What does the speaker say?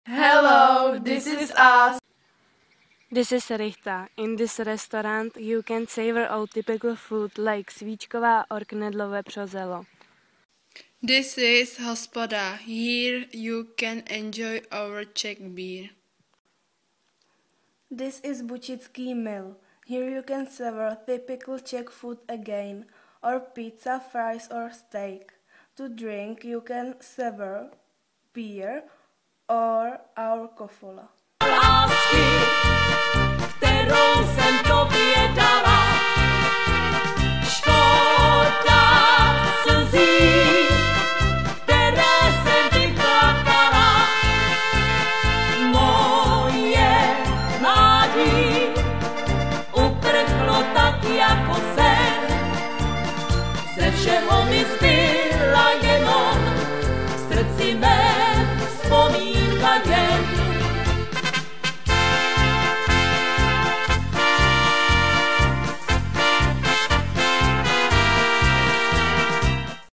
Hello, this is us. This is Richta. In this restaurant you can savor our typical food like svíčková or knedlové přozelo. This is Hospoda. Here you can enjoy our Czech beer. This is Bučický Mill. Here you can savor typical Czech food again, or pizza, fries or steak. To drink you can savor beer or our kofola. Lásky, kterou jsem tobě dal.